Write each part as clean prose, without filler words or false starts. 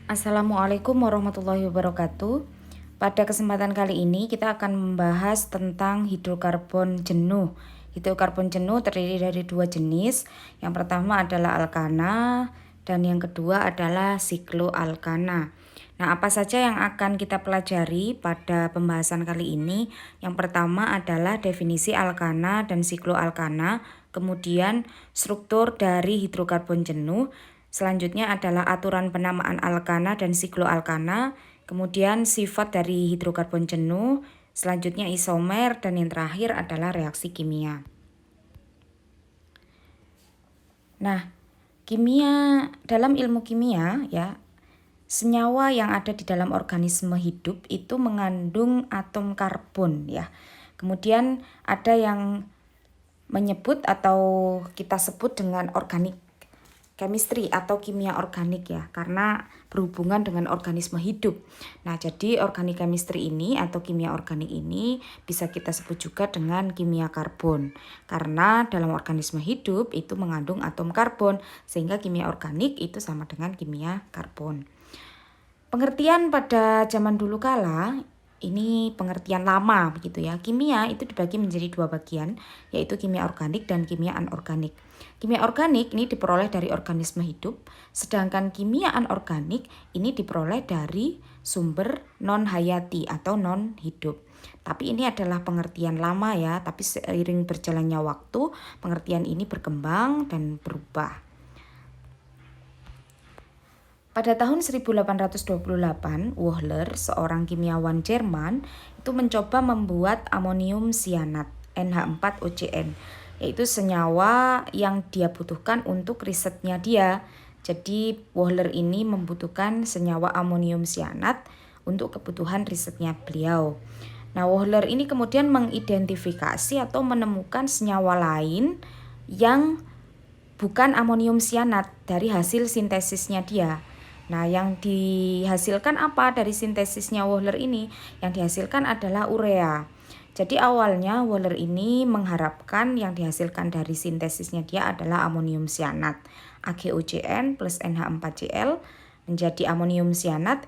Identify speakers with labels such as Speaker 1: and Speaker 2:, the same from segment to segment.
Speaker 1: Assalamualaikum warahmatullahi wabarakatuh. Pada kesempatan kali ini kita akan membahas tentang hidrokarbon jenuh. Hidrokarbon jenuh terdiri dari dua jenis. Yang pertama adalah alkana dan yang kedua adalah sikloalkana. Nah, apa saja yang akan kita pelajari pada pembahasan kali ini? Yang pertama adalah definisi alkana dan sikloalkana, kemudian struktur dari hidrokarbon jenuh. Selanjutnya adalah aturan penamaan alkana dan sikloalkana, kemudian sifat dari hidrokarbon jenuh, selanjutnya isomer, dan yang terakhir adalah reaksi kimia. Nah, dalam ilmu kimia ya, senyawa yang ada di dalam organisme hidup itu mengandung atom karbon ya. Kemudian ada yang menyebut atau kita sebut dengan organik chemistry atau kimia organik ya, karena berhubungan dengan organisme hidup. Nah, jadi organik chemistry ini atau kimia organik ini bisa kita sebut juga dengan kimia karbon. Karena dalam organisme hidup itu mengandung atom karbon, sehingga kimia organik itu sama dengan kimia karbon. Pengertian pada zaman dulu kala ini pengertian lama begitu ya. Kimia itu dibagi menjadi dua bagian, yaitu kimia organik dan kimia anorganik. Kimia organik ini diperoleh dari organisme hidup, sedangkan kimia anorganik ini diperoleh dari sumber non-hayati atau non-hidup. Tapi ini adalah pengertian lama ya, tapi seiring berjalannya waktu, pengertian ini berkembang dan berubah. Pada tahun 1828, Wohler, seorang kimiawan Jerman, itu mencoba membuat amonium sianat, NH4OCN, yaitu senyawa yang dia butuhkan untuk risetnya dia. Jadi Wohler ini membutuhkan senyawa amonium sianat untuk kebutuhan risetnya beliau. Nah, Wohler ini kemudian mengidentifikasi atau menemukan senyawa lain yang bukan amonium sianat dari hasil sintesisnya dia. Nah, yang dihasilkan apa dari sintesisnya Wohler ini? Yang dihasilkan adalah urea. Jadi awalnya Wohler ini mengharapkan yang dihasilkan dari sintesisnya dia adalah amonium sianat, AgOCN plus NH4Cl menjadi amonium sianat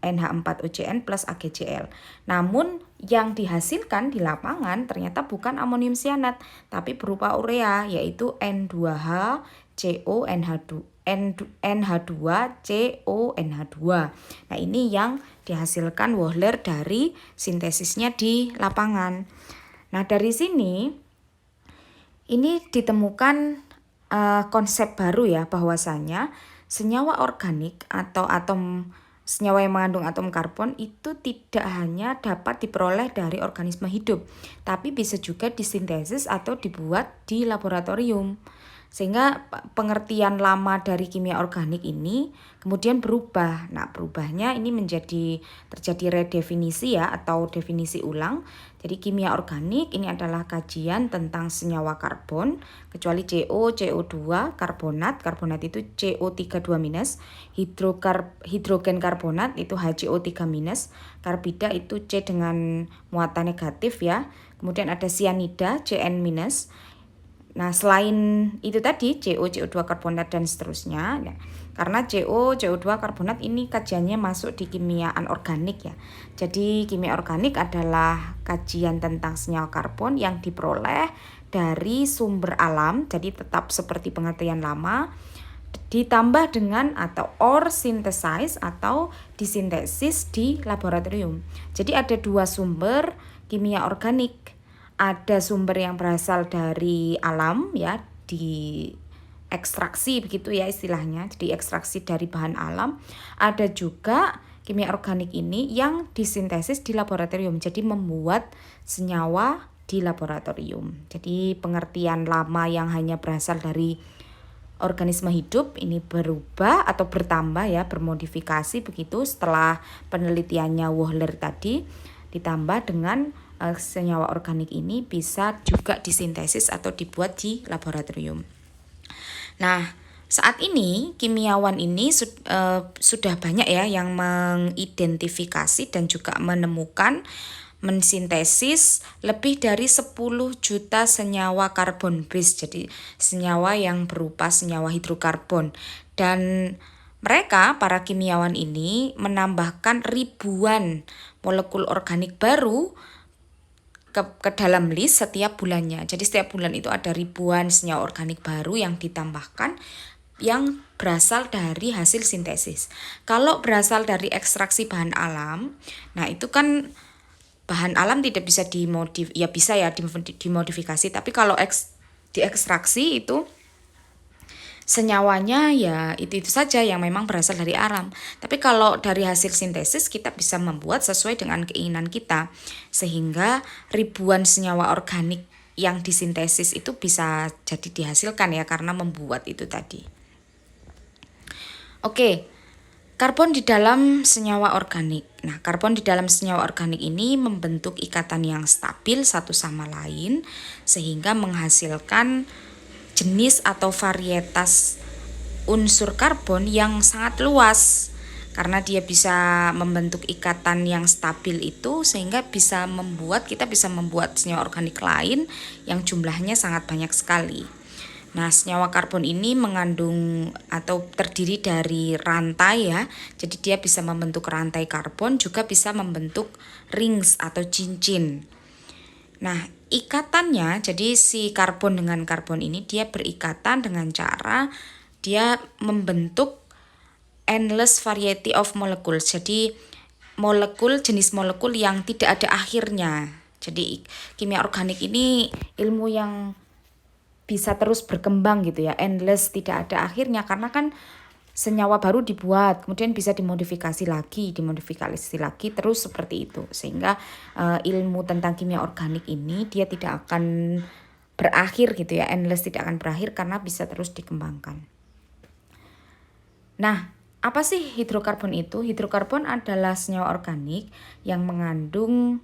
Speaker 1: NH4OCN plus AgCl. Namun yang dihasilkan di lapangan ternyata bukan amonium sianat, tapi berupa urea, yaitu N2HCONH2. Nah, ini yang dihasilkan Wohler dari sintesisnya di lapangan. Nah, dari sini ini ditemukan konsep baru ya, bahwasanya senyawa organik atau senyawa yang mengandung atom karbon itu tidak hanya dapat diperoleh dari organisme hidup, tapi bisa juga disintesis atau dibuat di laboratorium. Sehingga pengertian lama dari kimia organik ini kemudian berubah. Nah, berubahnya ini terjadi redefinisi ya, atau definisi ulang. Jadi kimia organik ini adalah kajian tentang senyawa karbon, kecuali CO, CO2, karbonat itu CO32-, hidrogen karbonat itu HCO3-, karbida itu C dengan muatan negatif ya. Kemudian ada sianida CN-. Nah, selain itu tadi CO, CO2 karbonat dan seterusnya ya, karena CO, CO2 karbonat ini kajiannya masuk di kimia anorganik ya. Jadi kimia organik adalah kajian tentang senyawa karbon yang diperoleh dari sumber alam, jadi tetap seperti pengertian lama, ditambah dengan atau synthesize atau disintesis di laboratorium. Jadi ada dua sumber kimia organik. Ada sumber yang berasal dari alam ya, di ekstraksi begitu ya istilahnya, jadi ekstraksi dari bahan alam. Ada juga kimia organik ini yang disintesis di laboratorium, jadi membuat senyawa di laboratorium. Jadi pengertian lama yang hanya berasal dari organisme hidup ini berubah atau bertambah ya, bermodifikasi begitu setelah penelitiannya Wohler tadi, ditambah dengan senyawa organik ini bisa juga disintesis atau dibuat di laboratorium. Nah, saat ini kimiawan ini sudah banyak ya yang mengidentifikasi dan juga menemukan, mensintesis lebih dari 10 juta senyawa karbon base, jadi senyawa yang berupa senyawa hidrokarbon. Dan Mereka, para kimiawan ini, menambahkan ribuan molekul organik baru ke dalam list setiap bulannya. Jadi setiap bulan itu ada ribuan senyawa organik baru yang ditambahkan yang berasal dari hasil sintesis. Kalau berasal dari ekstraksi bahan alam, nah itu kan bahan alam tidak bisa dimodifikasi, tapi kalau diekstraksi itu senyawanya ya itu saja yang memang berasal dari alam. Tapi kalau dari hasil sintesis kita bisa membuat sesuai dengan keinginan kita, sehingga ribuan senyawa organik yang disintesis itu bisa jadi dihasilkan ya karena membuat itu tadi. Oke, karbon di dalam senyawa organik. Nah, karbon di dalam senyawa organik ini membentuk ikatan yang stabil satu sama lain sehingga menghasilkan jenis atau varietas unsur karbon yang sangat luas. Karena dia bisa membentuk ikatan yang stabil itu sehingga kita bisa membuat senyawa organik lain yang jumlahnya sangat banyak sekali. Nah, senyawa karbon ini mengandung atau terdiri dari rantai ya. Jadi dia bisa membentuk rantai karbon, juga bisa membentuk rings atau cincin. Nah, ikatannya, jadi si karbon dengan karbon ini dia berikatan dengan cara dia membentuk endless variety of molecules. Jadi jenis molekul yang tidak ada akhirnya. Jadi kimia organik ini ilmu yang bisa terus berkembang gitu ya, endless, tidak ada akhirnya, karena kan senyawa baru dibuat, kemudian bisa dimodifikasi lagi, terus seperti itu. Sehingga ilmu tentang kimia organik ini dia tidak akan berakhir gitu ya, endless, tidak akan berakhir karena bisa terus dikembangkan. Nah, apa sih hidrokarbon itu? Hidrokarbon adalah senyawa organik yang mengandung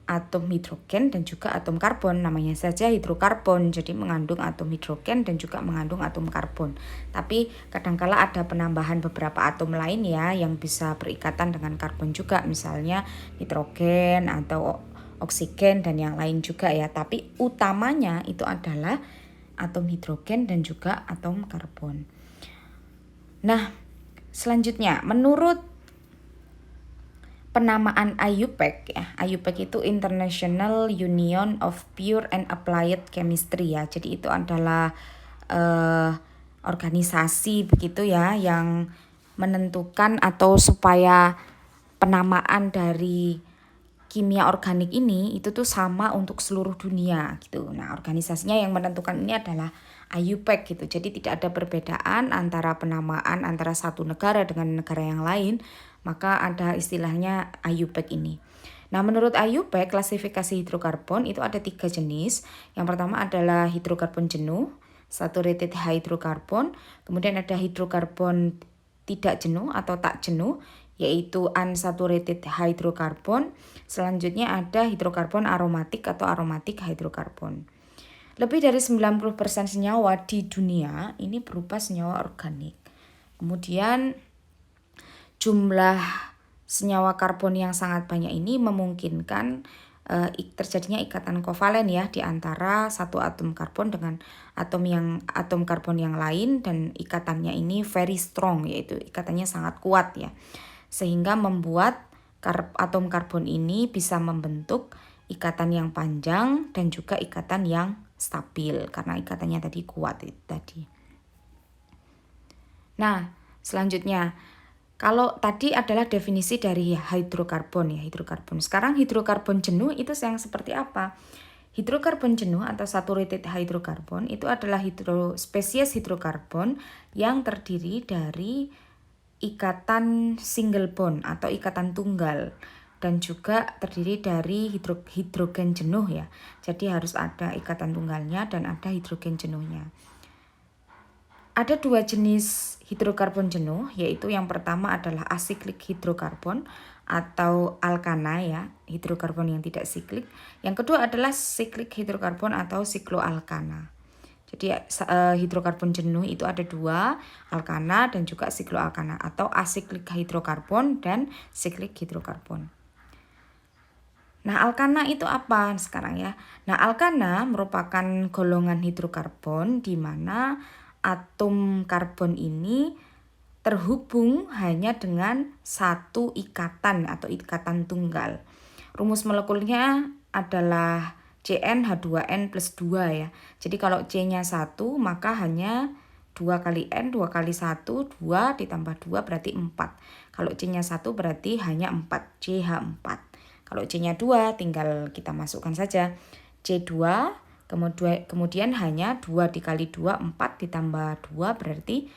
Speaker 1: atom hidrogen dan juga atom karbon. Namanya saja hidrokarbon, jadi mengandung atom hidrogen dan juga mengandung atom karbon. Tapi kadangkala ada penambahan beberapa atom lain ya yang bisa berikatan dengan karbon juga, misalnya nitrogen atau oksigen dan yang lain juga ya. Tapi utamanya itu adalah atom hidrogen dan juga atom karbon. Nah, selanjutnya menurut penamaan IUPAC ya. IUPAC itu International Union of Pure and Applied Chemistry ya. Jadi itu adalah organisasi begitu ya yang menentukan atau supaya penamaan dari kimia organik ini itu tuh sama untuk seluruh dunia gitu. Nah, organisasinya yang menentukan ini adalah IUPAC gitu. Jadi tidak ada perbedaan antara penamaan antara satu negara dengan negara yang lain, maka ada istilahnya IUPAC ini. Nah, menurut IUPAC klasifikasi hidrokarbon itu ada 3 jenis. Yang pertama adalah hidrokarbon jenuh, saturated hydrocarbon, kemudian ada hidrokarbon tidak jenuh atau tak jenuh, yaitu unsaturated hydrocarbon. Selanjutnya ada hidrokarbon aromatik atau aromatic hydrocarbon. Lebih dari 90% senyawa di dunia ini berupa senyawa organik. Kemudian jumlah senyawa karbon yang sangat banyak ini memungkinkan terjadinya ikatan kovalen ya di antara satu atom karbon dengan atom karbon yang lain, dan ikatannya ini very strong, yaitu ikatannya sangat kuat ya. Sehingga membuat atom karbon ini bisa membentuk ikatan yang panjang dan juga ikatan yang stabil karena ikatannya tadi kuat itu tadi. Nah, selanjutnya kalau tadi adalah definisi dari hidrokarbon ya, hidrokarbon. Sekarang hidrokarbon jenuh itu yang seperti apa? Hidrokarbon jenuh atau saturated hydrocarbon itu adalah spesies hidrokarbon yang terdiri dari ikatan single bond atau ikatan tunggal, dan juga terdiri dari hidrogen jenuh ya. Jadi harus ada ikatan tunggalnya dan ada hidrogen jenuhnya. Ada 2 jenis hidrokarbon jenuh, yaitu yang pertama adalah asiklik hidrokarbon atau alkana ya, hidrokarbon yang tidak siklik. Yang kedua adalah siklik hidrokarbon atau sikloalkana. Jadi hidrokarbon jenuh itu ada 2, alkana dan juga sikloalkana, atau asiklik hidrokarbon dan siklik hidrokarbon. Nah, alkana itu apa sekarang ya? Nah, alkana merupakan golongan hidrokarbon di mana atom karbon ini terhubung hanya dengan satu ikatan atau ikatan tunggal. Rumus molekulnya adalah CnH2n plus 2 ya. Jadi kalau C-nya 1 maka hanya 2 kali N, 2 kali 1, 2 ditambah 2 berarti 4. Kalau C-nya 1 berarti hanya 4, CH4. Kalau C-nya 2 tinggal kita masukkan saja C2, kemudian hanya 2 dikali 2, 4 ditambah 2 berarti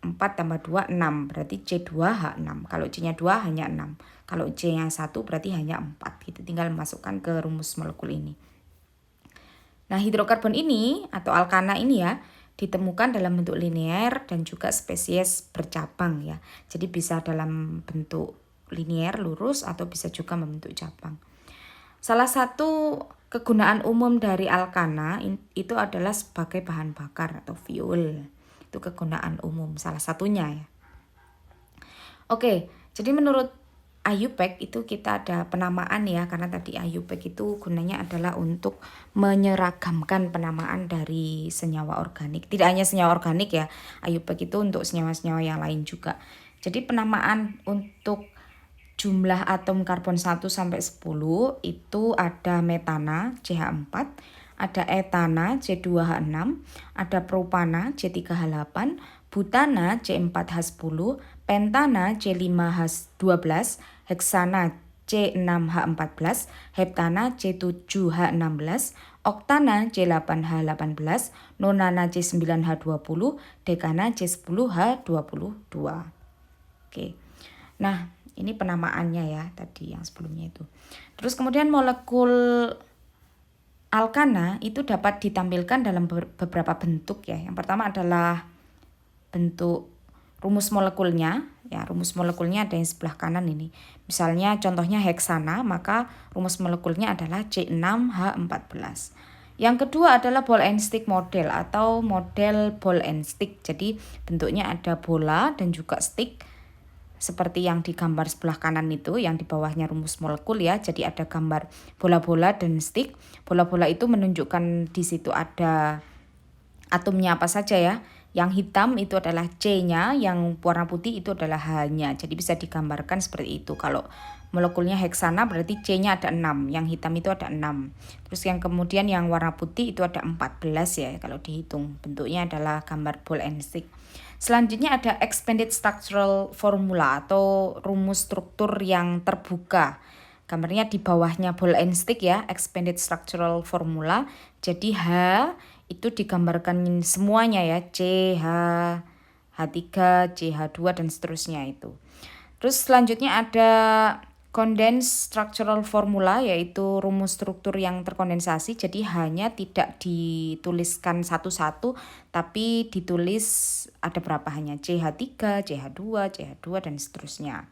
Speaker 1: 4 tambah 2, 6. Berarti C2H6. Kalau C-nya 2 hanya 6. Kalau C-nya 1 berarti hanya 4. Kita tinggal masukkan ke rumus molekul ini. Nah, hidrokarbon ini atau alkana ini ya ditemukan dalam bentuk linear dan juga spesies bercabang ya. Jadi bisa dalam bentuk linear lurus atau bisa juga membentuk cabang. Salah satu kegunaan umum dari alkana itu adalah sebagai bahan bakar atau fuel. Itu kegunaan umum salah satunya ya. Oke, jadi menurut IUPAC itu kita ada penamaan ya, karena tadi IUPAC itu gunanya adalah untuk menyeragamkan penamaan dari senyawa organik. Tidak hanya senyawa organik ya, IUPAC itu untuk senyawa-senyawa yang lain juga. Jadi penamaan untuk jumlah atom karbon 1 sampai 10 itu ada metana CH4, ada etana C2H6, ada propana C3H8, butana C4H10, pentana C5H12, heksana C6H14, heptana C7H16, oktana C8H18, nonana C9H20, dekana C10H22. Oke. Nah, ini penamaannya ya tadi yang sebelumnya itu. Terus kemudian molekul alkana itu dapat ditampilkan dalam beberapa bentuk ya. Yang pertama adalah bentuk rumus molekulnya. Ya, rumus molekulnya ada yang sebelah kanan ini. Misalnya contohnya heksana, maka rumus molekulnya adalah C6H14. Yang kedua adalah ball and stick model atau model ball and stick. Jadi bentuknya ada bola dan juga stick. Seperti yang di gambar sebelah kanan itu, yang di bawahnya rumus molekul ya. Jadi ada gambar bola-bola dan stick. Bola-bola itu menunjukkan di situ ada atomnya apa saja ya. Yang hitam itu adalah C-nya, yang warna putih itu adalah H-nya. Jadi bisa digambarkan seperti itu. Kalau molekulnya heksana berarti C-nya ada 6, yang hitam itu ada 6. Terus yang kemudian yang warna putih itu ada 14 ya kalau dihitung. Bentuknya adalah gambar ball and stick. Selanjutnya ada expanded structural formula atau rumus struktur yang terbuka. Gambarnya di bawahnya ball and stick ya, expanded structural formula. Jadi H itu digambarkan semuanya ya, C, H, H3, CH2 dan seterusnya itu. Terus selanjutnya ada condensed structural formula, yaitu rumus struktur yang terkondensasi. Jadi hanya tidak dituliskan satu-satu tapi ditulis ada berapa, hanya CH3, CH2, CH2 dan seterusnya.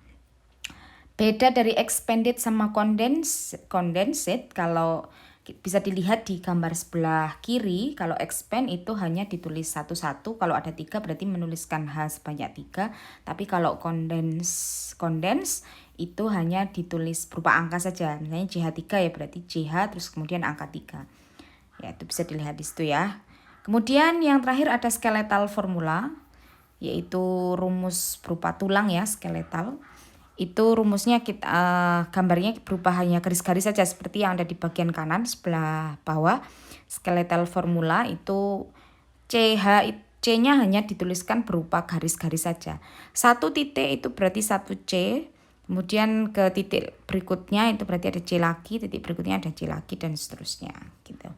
Speaker 1: Beda dari expanded sama condensate, kalau bisa dilihat di gambar sebelah kiri, kalau expand itu hanya ditulis satu-satu, kalau ada 3 berarti menuliskan H sebanyak 3, tapi kalau condense itu hanya ditulis berupa angka saja, misalnya CH3 ya berarti CH terus kemudian angka 3. Ya, itu bisa dilihat di situ ya. Kemudian yang terakhir ada skeletal formula, yaitu rumus berupa tulang ya, skeletal. Itu rumusnya kita gambarnya berupa hanya garis-garis saja seperti yang ada di bagian kanan sebelah bawah. Skeletal formula itu C-nya hanya dituliskan berupa garis-garis saja. 1 titik itu berarti 1 C. Kemudian ke titik berikutnya itu berarti ada C lagi, titik berikutnya ada C lagi dan seterusnya gitu.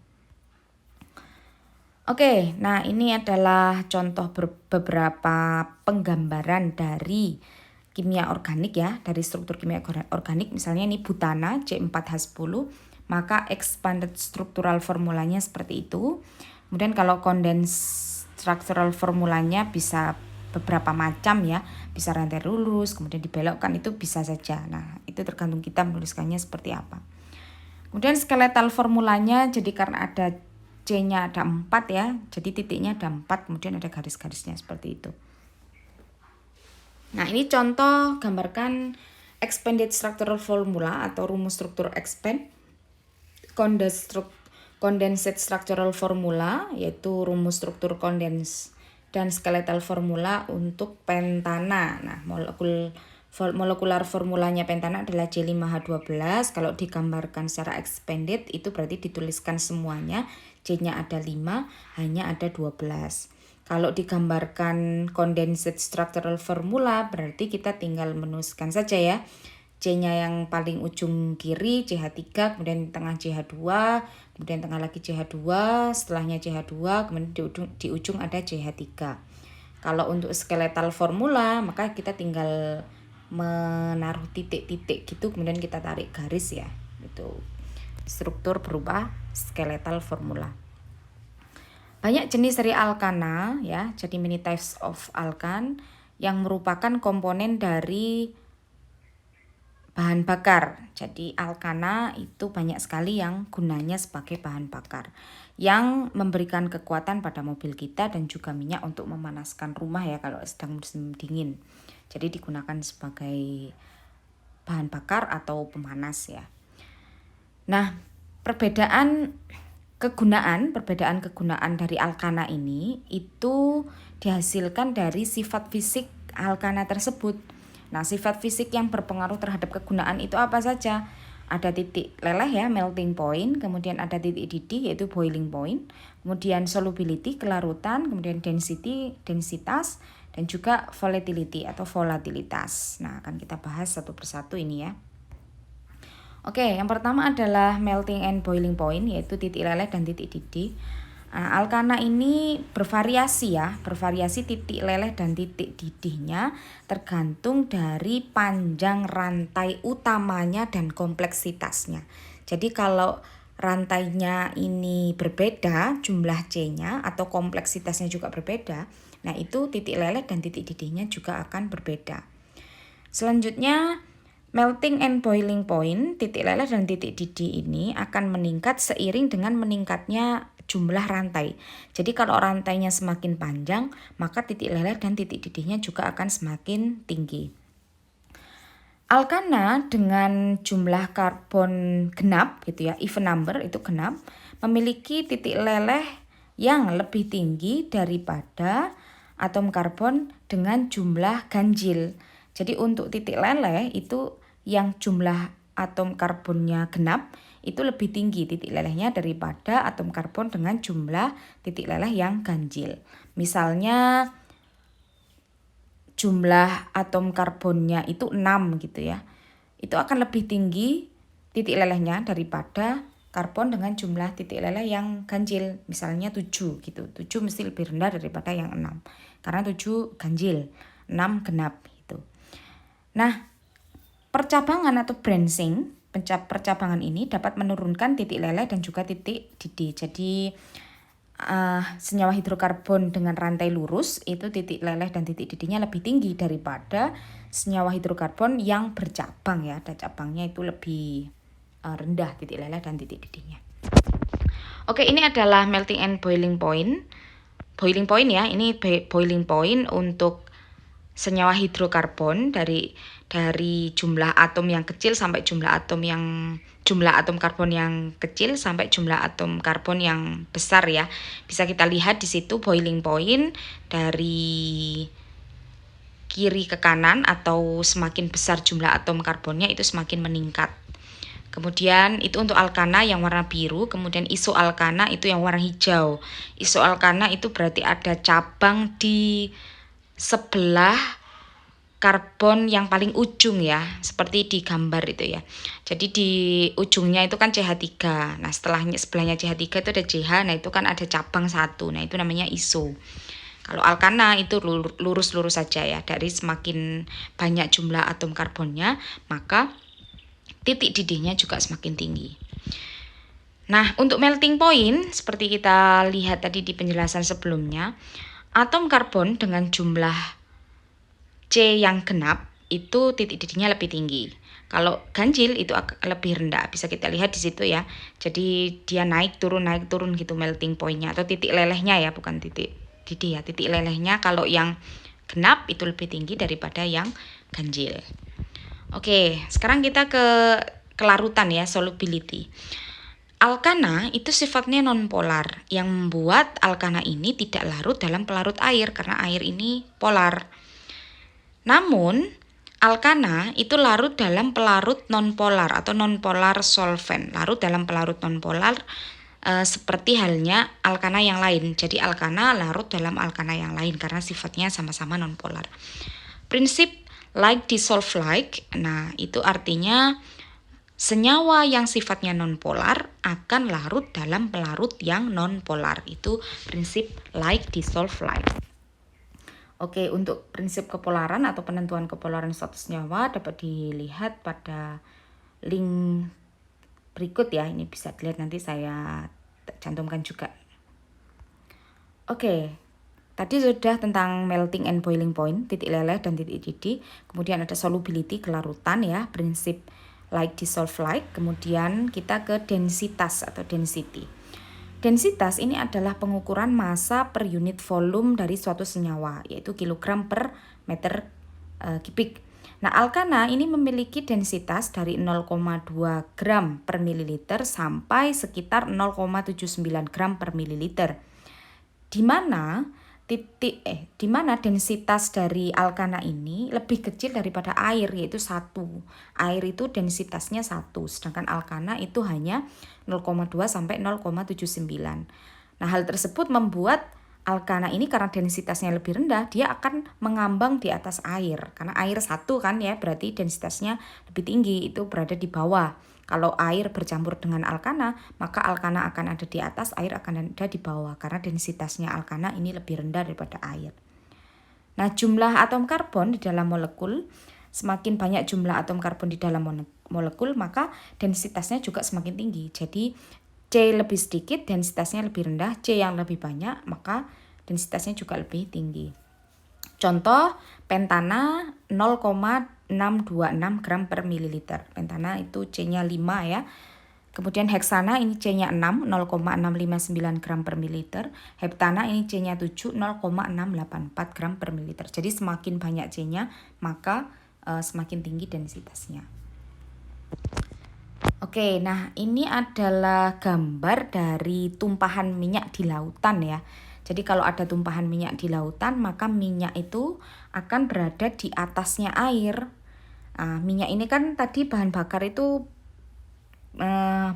Speaker 1: Oke, nah ini adalah contoh beberapa penggambaran dari kimia organik ya, dari struktur kimia organik. Misalnya ini butana C4H10, maka expanded structural formulanya seperti itu. Kemudian kalau condensed structural formulanya bisa beberapa macam ya, bisa rantai lurus, kemudian dibelokkan, itu bisa saja. Nah, itu tergantung kita menuliskannya seperti apa. Kemudian skeletal formulanya, jadi karena ada C-nya ada 4 ya, jadi titiknya ada 4, kemudian ada garis-garisnya seperti itu. Nah, ini contoh gambarkan expanded structural formula atau rumus struktur expand. Condensed structural formula yaitu rumus struktur condensed dan skeletal formula untuk pentana. Nah, molekular formulanya pentana adalah J5H12. Kalau digambarkan secara expanded itu berarti dituliskan semuanya. J-nya ada 5, H-nya ada 12. Kalau digambarkan condensed structural formula berarti kita tinggal menuliskan saja ya. C-nya yang paling ujung kiri CH3, kemudian tengah CH2, kemudian tengah lagi CH2, setelahnya CH2, kemudian di ujung ada CH3. Kalau untuk skeletal formula maka kita tinggal menaruh titik-titik gitu, kemudian kita tarik garis ya. Itu struktur berupa skeletal formula. Banyak jenis dari alkana ya, jadi many types of alkan yang merupakan komponen dari bahan bakar. Jadi alkana itu banyak sekali yang gunanya sebagai bahan bakar yang memberikan kekuatan pada mobil kita dan juga minyak untuk memanaskan rumah ya kalau sedang musim dingin. Jadi digunakan sebagai bahan bakar atau pemanas ya. Nah, perbedaan kegunaan dari alkana ini itu dihasilkan dari sifat fisik alkana tersebut. Nah, sifat fisik yang berpengaruh terhadap kegunaan itu apa saja? Ada titik leleh ya, melting point, kemudian ada titik didih yaitu boiling point, kemudian solubility, kelarutan, kemudian density, densitas, dan juga volatility atau volatilitas. Nah, akan kita bahas satu persatu ini ya. Oke, yang pertama adalah melting and boiling point yaitu titik leleh dan titik didih. Nah, alkana ini bervariasi ya, bervariasi titik leleh dan titik didihnya tergantung dari panjang rantai utamanya dan kompleksitasnya. Jadi kalau rantainya ini berbeda, jumlah C-nya atau kompleksitasnya juga berbeda, nah itu titik leleh dan titik didihnya juga akan berbeda. Selanjutnya, melting and boiling point, titik leleh dan titik didih ini akan meningkat seiring dengan meningkatnya jumlah rantai. Jadi kalau rantainya semakin panjang, maka titik leleh dan titik didihnya juga akan semakin tinggi. Alkana dengan jumlah karbon genap gitu ya, even number itu genap, memiliki titik leleh yang lebih tinggi daripada atom karbon dengan jumlah ganjil. Jadi untuk titik leleh itu yang jumlah atom karbonnya genap itu lebih tinggi titik lelehnya daripada atom karbon dengan jumlah titik leleh yang ganjil. Misalnya jumlah atom karbonnya itu 6 gitu ya. Itu akan lebih tinggi titik lelehnya daripada karbon dengan jumlah titik leleh yang ganjil. Misalnya 7 gitu. 7 mesti lebih rendah daripada yang 6. Karena 7 ganjil, 6 genap gitu. Nah, percabangan atau branching, percabangan ini dapat menurunkan titik leleh dan juga titik didih. Jadi senyawa hidrokarbon dengan rantai lurus itu titik leleh dan titik didihnya lebih tinggi daripada senyawa hidrokarbon yang bercabang ya. Ada cabangnya itu lebih rendah titik leleh dan titik didihnya. Oke, ini adalah melting and boiling point. Boiling point ya, ini boiling point untuk senyawa hidrokarbon dari jumlah atom yang kecil sampai jumlah atom karbon yang kecil sampai jumlah atom karbon yang besar ya. Bisa kita lihat di situ boiling point dari kiri ke kanan atau semakin besar jumlah atom karbonnya itu semakin meningkat. Kemudian itu untuk alkana yang warna biru, kemudian isoalkana itu yang warna hijau. Isoalkana itu berarti ada cabang di sebelah karbon yang paling ujung ya, seperti di gambar itu ya. Jadi di ujungnya itu kan CH3. Nah, sebelahnya CH3 itu ada CH, nah itu kan ada cabang satu. Nah, itu namanya iso. Kalau alkana itu lurus-lurus saja ya, dari semakin banyak jumlah atom karbonnya, maka titik didihnya juga semakin tinggi. Nah, untuk melting point, seperti kita lihat tadi di penjelasan sebelumnya, atom karbon dengan jumlah C yang genap itu titik didihnya lebih tinggi. Kalau ganjil itu lebih rendah, bisa kita lihat di situ ya. Jadi dia naik turun gitu melting point-nya atau titik lelehnya ya, bukan titik didih ya. Titik lelehnya kalau yang genap itu lebih tinggi daripada yang ganjil. Oke, sekarang kita ke kelarutan ya, solubility. Alkana itu sifatnya nonpolar, yang membuat alkana ini tidak larut dalam pelarut air karena air ini polar. Namun, alkana itu larut dalam pelarut nonpolar atau nonpolar solvent. Larut dalam pelarut nonpolar seperti halnya alkana yang lain. Jadi alkana larut dalam alkana yang lain karena sifatnya sama-sama nonpolar. Prinsip like dissolve like, nah itu artinya senyawa yang sifatnya nonpolar akan larut dalam pelarut yang nonpolar. Itu prinsip like dissolve like. Oke, untuk prinsip kepolaran atau penentuan kepolaran suatu senyawa dapat dilihat pada link berikut ya. Ini bisa dilihat, nanti saya cantumkan juga. Oke, tadi sudah tentang melting and boiling point, titik leleh dan titik didih. Kemudian ada solubility, kelarutan ya, prinsip like dissolve like. Kemudian kita ke densitas atau density. Densitas ini adalah pengukuran massa per unit volume dari suatu senyawa, yaitu kilogram per meter kubik. Nah, alkana ini memiliki densitas dari 0,2 gram per mililiter sampai sekitar 0,79 gram per mililiter. Di mana densitas dari alkana ini lebih kecil daripada air, yaitu 1. Air itu densitasnya 1, sedangkan alkana itu hanya 0,2 sampai 0,79. Nah, hal tersebut membuat alkana ini karena densitasnya lebih rendah, dia akan mengambang di atas air. Karena air 1 kan ya, berarti densitasnya lebih tinggi, itu berada di bawah. Kalau air bercampur dengan alkana, maka alkana akan ada di atas, air akan ada di bawah. Karena densitasnya alkana ini lebih rendah daripada air. Nah, jumlah atom karbon di dalam molekul, semakin banyak jumlah atom karbon di dalam molekul, maka densitasnya juga semakin tinggi. Jadi, C lebih sedikit, densitasnya lebih rendah. C yang lebih banyak, maka densitasnya juga lebih tinggi. Contoh, pentana 0,626 gram per mililiter. Pentana itu C-nya 5 ya. Kemudian heksana ini C-nya 6, 0,659 gram per mililiter. Heptana ini C-nya 7, 0,684 gram per mililiter. Jadi semakin banyak C-nya, maka semakin tinggi densitasnya. Oke, nah ini adalah gambar dari tumpahan minyak di lautan ya. Jadi kalau ada tumpahan minyak di lautan, maka minyak itu akan berada di atasnya air. Minyak ini kan tadi bahan bakar itu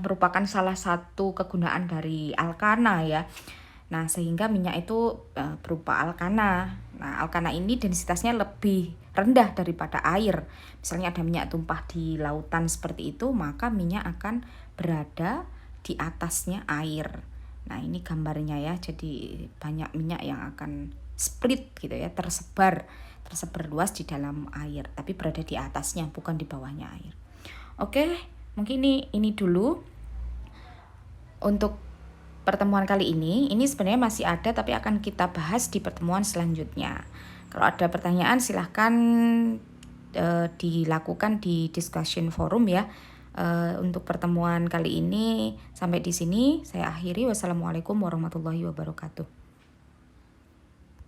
Speaker 1: merupakan salah satu kegunaan dari alkana ya. Nah, sehingga minyak itu berupa alkana. Nah, alkana ini densitasnya lebih rendah daripada air. Misalnya ada minyak tumpah di lautan seperti itu, maka minyak akan berada di atasnya air. Nah, ini gambarnya ya. Jadi banyak minyak yang akan split gitu ya, tersebar luas di dalam air, tapi berada di atasnya, bukan di bawahnya air. Oke, mungkin ini dulu untuk pertemuan kali ini. Ini sebenarnya masih ada, tapi akan kita bahas di pertemuan selanjutnya. Kalau ada pertanyaan silahkan dilakukan di discussion forum ya. Untuk pertemuan kali ini sampai di sini saya akhiri. Wassalamualaikum warahmatullahi wabarakatuh.